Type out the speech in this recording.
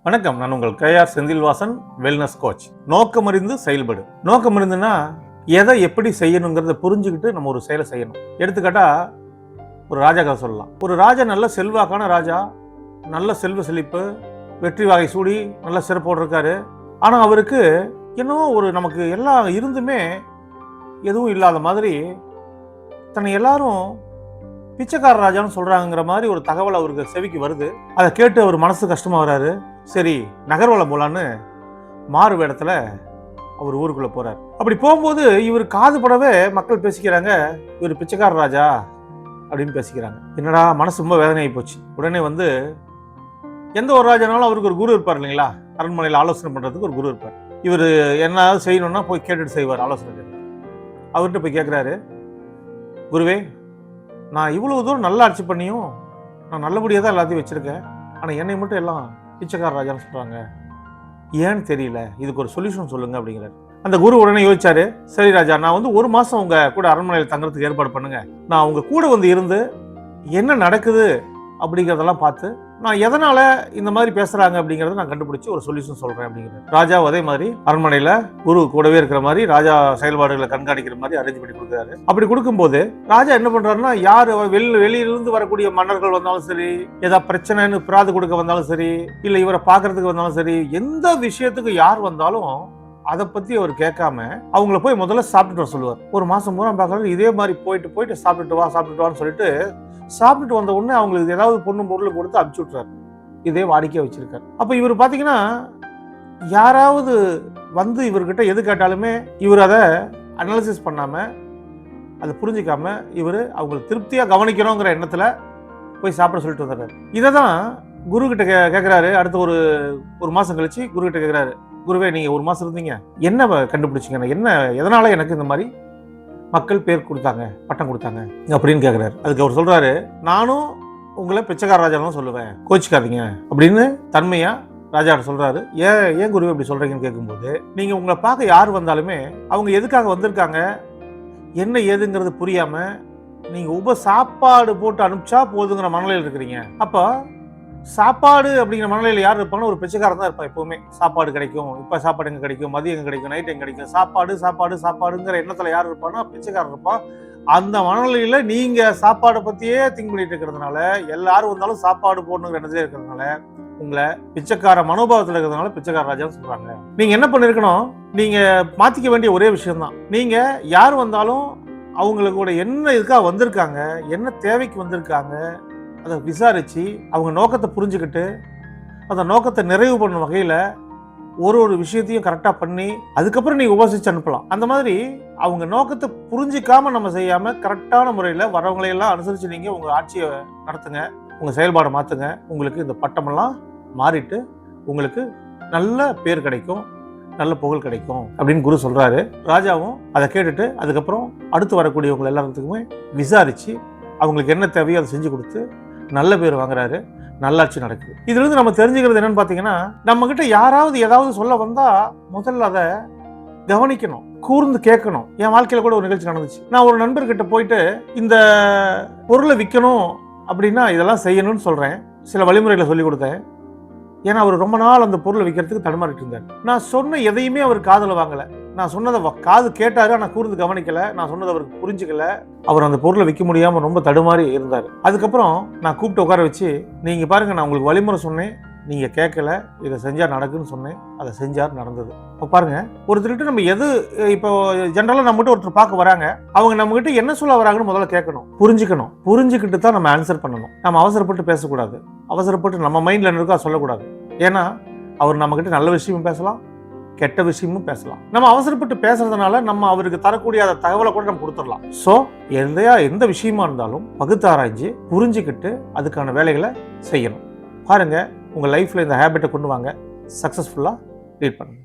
வணக்கம். நான் உங்கள் KR செந்தில்வாசன், வெல்னஸ் கோச். நோக்கமறிந்து செயல்படு. நோக்கமறிந்துன்னா எதை எப்படி செய்யணுங்கிறத புரிஞ்சுக்கிட்டு நம்ம ஒரு செயலை செய்யணும். எடுத்துக்காட்டா ஒரு ராஜா கதை சொல்லலாம். ஒரு ராஜா நல்ல செல்வாக்கான ராஜா, நல்ல செல்வ செழிப்பு, வெற்றி வாகை சூடி நல்ல சிறப்போடு இருக்காரு. ஆனால் அவருக்கு என்னவோ ஒரு நமக்கு எல்லாம் இருந்துமே எதுவும் இல்லாத மாதிரி தன்னை எல்லாரும் பிச்சைக்கார ராஜான்னு சொல்றாங்கிற மாதிரி ஒரு தகவல் அவருக்கு செவிக்கு வருது. அதை கேட்டு அவர் மனசு கஷ்டமா வராரு. சரி, நகர்வலம் போலான்னு மாறு வேடத்துல அவர் ஊருக்குள்ள போறாரு. அப்படி போகும்போது இவர் காது படவே மக்கள் பேசிக்கிறாங்க, இவர் பிச்சைக்கார ராஜா அப்படின்னு பேசிக்கிறாங்க. என்னடா, மனசு ரொம்ப வேதனையாகி போச்சு. உடனே எந்த ஒரு ராஜானாலும் அவருக்கு ஒரு குரு இருப்பார் இல்லைங்களா? அரண்மனையில் ஆலோசனை பண்றதுக்கு ஒரு குரு இருப்பார். இவர் என்ன செய்யணும்னா போய் கேட்டுட்டு செய்வார், ஆலோசனை. அவர்கிட்ட போய் கேட்கிறாரு, குருவே, நான் இவ்வளவு தூரம் நல்லா ஆட்சி பண்ணியும் நான் நல்லபடியாக தான் எல்லாத்தையும் வச்சிருக்கேன், ஆனால் என்னை மட்டும் எல்லாம் பிச்சைக்கார ராஜான்னு சொல்றாங்க, ஏன்னு தெரியல, இதுக்கு ஒரு சொல்யூஷன் சொல்லுங்க அப்படிங்கிறாரு. அந்த குரு உடனே யோசிச்சாரு, சரி ராஜா, நான் ஒரு மாசம் உங்க கூட அரண்மனையில் தங்குறதுக்கு ஏற்பாடு பண்ணுங்க. நான் உங்க கூட இருந்து என்ன நடக்குது அப்படிங்கிறதெல்லாம் பார்த்து நான் எதனால இந்த மாதிரி பேசுறாங்க அப்படிங்கறத நான் கண்டுபிடிச்சு ஒரு சொல்யூஷன் சொல்றேன் அப்படிங்கிறார். ராஜா அதே மாதிரி அரண்மனையில குரு கூடவே இருக்கிற மாதிரி ராஜா செயல்பாடுகளை கண்காணிக்கிற மாதிரி அரேஞ்ச் பண்ணி கொடுக்குறாரு. அப்படி கொடுக்கும்போது ராஜா என்ன பண்றாருன்னா, யார் வெளியிலிருந்து வரக்கூடிய மன்னர்கள் வந்தாலும் சரி, ஏதாவது பிரச்சனைன்னு பிராது கொடுக்க வந்தாலும் சரி, இல்ல இவரை பாக்குறதுக்கு வந்தாலும் சரி, எந்த விஷயத்துக்கு யார் வந்தாலும் அதை பத்தி அவர் கேட்காம அவங்கள போய் முதல்ல சாப்பிட்டுட்டு வர சொல்லுவார். ஒரு மாசம் பூரா பார்க்கறது இதே மாதிரி போயிட்டு சாப்பிட்டுட்டு வான்னு சொல்லிட்டு சாப்பிட்டுட்டு வந்த உடனே அவங்களுக்கு ஏதாவது பொண்ணும் பொருள் கொடுத்து அனுப்பிச்சு விட்டுறாரு. இதே வாடிக்கையா வச்சிருக்காரு. அப்ப இவர் பாத்தீங்கன்னா, யாராவது இவர்கிட்ட எது கேட்டாலுமே இவர் அதை அனாலிசிஸ் பண்ணாம, அதை புரிஞ்சிக்காம, இவர் அவங்களுக்கு திருப்தியா கவனிக்கணுங்கிற எண்ணத்துல போய் சாப்பிட சொல்லிட்டு வந்தாரு. இதை தான் குரு கிட்ட கேட்கிறாரு. அடுத்த ஒரு மாசம் கழிச்சு குரு கிட்ட கேட்கிறாரு, குருவே, நீங்க ஒரு மாசம் இருந்தீங்க, என்ன கண்டுபிடிச்சீங்க, எதனால எனக்கு இந்த மாதிரி மக்கள் பேர் கொடுத்தாங்க, பட்டம் கொடுத்தாங்க அப்படின்னு கேட்கிறாரு. அதுக்கு அவர் சொல்றாரு, நானும் உங்களை பிச்சைக்கார ராஜான்னு சொல்லுவேன், கோச்சிக்காதீங்க அப்படின்னு தன்மையா ராஜா சொல்றாரு. ஏன் குருவே இப்படி சொல்றீங்கன்னு கேட்கும்போது, நீங்க உங்களை பார்க்க யார் வந்தாலுமே அவங்க எதுக்காக வந்திருக்காங்க, என்ன ஏதுங்கிறது புரியாம நீங்க சாப்பாடு போட்டு அனுப்பிச்சா போதுங்கிற மனநிலையில் இருக்கிறீங்க. அப்ப சாப்பாடு அப்படிங்கிற மனநிலையில் யார் இருப்பாங்கன்னா ஒரு பிச்சைக்காரன் தான் இருப்பான். எப்பவுமே சாப்பாடு கிடைக்கும், இப்ப சாப்பாடு எங்க கிடைக்கும், மதியம் எங்க கிடைக்கும், நைட் எங்க கிடைக்கும், சாப்பாடுங்கிற எண்ணத்துல யார் இருப்பான்னா பிச்சைக்காரன் இருப்பான். அந்த மனநிலையில நீங்க சாப்பாடை பத்தியே திங்க் பண்ணிட்டு இருக்கிறதுனால, எல்லாரும் வந்தாலும் சாப்பாடு போடணுங்கிற எண்ணத்திலே இருக்கிறதுனால, உங்களை பிச்சைக்கார மனோபாவத்தில் இருக்கிறதுனால பிச்சைக்கார ராஜான்னு சொல்றாங்க. நீங்க என்ன பண்ணிருக்கணும், நீங்க மாத்திக்க வேண்டிய ஒரே விஷயம் தான், நீங்க யார் வந்தாலும் அவங்களுக்கு கூட என்ன இதுக்காக வந்திருக்காங்க, என்ன தேவைக்கு வந்திருக்காங்க, அதை விசாரிச்சு அவங்க நோக்கத்தை புரிஞ்சுக்கிட்டு அந்த நோக்கத்தை நிறைவு பண்ண வகையில ஒரு விஷயத்தையும் கரெக்டா பண்ணி அதுக்கப்புறம் நீங்க உபசிச்சு அனுப்பலாம். அந்த மாதிரி அவங்க நோக்கத்தை புரிஞ்சிக்காம நம்ம செய்யாம கரெக்டான முறையில வரவங்களையெல்லாம் அனுசரிச்சு நீங்க உங்க ஆட்சியை நடத்துங்க, உங்க செயல்பாடை மாத்துங்க. உங்களுக்கு இந்த பட்டமெல்லாம் மாறிட்டு உங்களுக்கு நல்ல பேர் கிடைக்கும், நல்ல புகழ் கிடைக்கும் அப்படின்னு குரு சொல்றாரு. ராஜாவும் அதை கேட்டுட்டு அதுக்கப்புறம் அடுத்து வரக்கூடியவங்க எல்லாத்துக்குமே விசாரிச்சு அவங்களுக்கு என்ன தேவையோ அதை செஞ்சு கொடுத்து நல்ல பேர் வாங்குறாரு, நல்லாட்சி நடக்குது. இதுல இருந்து நம்ம தெரிஞ்சுக்கிறது என்னன்னு பாத்தீங்கன்னா, நம்ம கிட்ட யாராவது ஏதாவது சொல்ல வந்தா முதல்ல அதை கவனிக்கணும், கூர்ந்து கேட்கணும். என் வாழ்க்கையில கூட ஒரு நிகழ்ச்சி நடந்துச்சு. நான் ஒரு நண்பர்கிட்ட போயிட்டு இந்த பொருளை விற்கணும் அப்படின்னா இதெல்லாம் செய்யணும்னு சொல்றேன், சில வழிமுறைகளை சொல்லி கொடுத்தேன். ஏன்னா அவர் ரொம்ப நாள் அந்த பொருளை விற்கிறதுக்கு தடுமாறிட்டு இருந்தார். நான் சொன்ன எதையுமே அவர் காதுல வாங்கல. நான் சொன்னதை காது கேட்டாரு, ஆனால் கூர்ந்து கவனிக்கல. நான் சொன்னதை அவருக்கு புரிஞ்சுக்கல. அவர் அந்த பொருளை விற்க முடியாம ரொம்ப தடுமாறி இருந்தார். அதுக்கப்புறம் நான் கூப்பிட்டு உட்கார வச்சு, நீங்க பாருங்க, நான் உங்களுக்கு வழிமுறை சொன்னேன், நீங்க கேட்கல, இதை செஞ்சா நடக்குன்னு சொன்னேன், அதை செஞ்சார், நடந்தது. இப்போ பாருங்க, ஒருத்தர்கிட்ட நம்ம இப்போ ஜென்ரலா நம்மகிட்ட ஒருத்தர் பார்க்க வராங்க, அவங்க நம்ம கிட்ட என்ன சொல்ல வராங்கன்னு முதல்ல கேட்கணும், புரிஞ்சுக்கிட்டு தான் நம்ம ஆன்சர் பண்ணணும். நம்ம அவசரப்பட்டு பேசக்கூடாது, அவசரப்பட்டு நம்ம மைண்ட்ல இருக்கா சொல்லக்கூடாது. ஏன்னா அவர் நம்ம கிட்ட நல்ல விஷயமும் பேசலாம், கெட்ட விஷயமும் பேசலாம். நம்ம அவசரப்பட்டு பேசுறதுனால நம்ம அவருக்கு தரக்கூடிய அந்த தகவலை கூட நம்ம கொடுத்துடலாம். ஸோ எந்த விஷயமா இருந்தாலும் பகுத்தாராய்ஞ்சு புரிஞ்சுக்கிட்டு அதுக்கான வேலைகளை செய்யணும். பாருங்க, உங்க லைஃப்ல இந்த ஹேபிட்டை கொண்டு வாங்க, சக்சஸ்ஃபுல்லா லீட் பண்ணுங்க.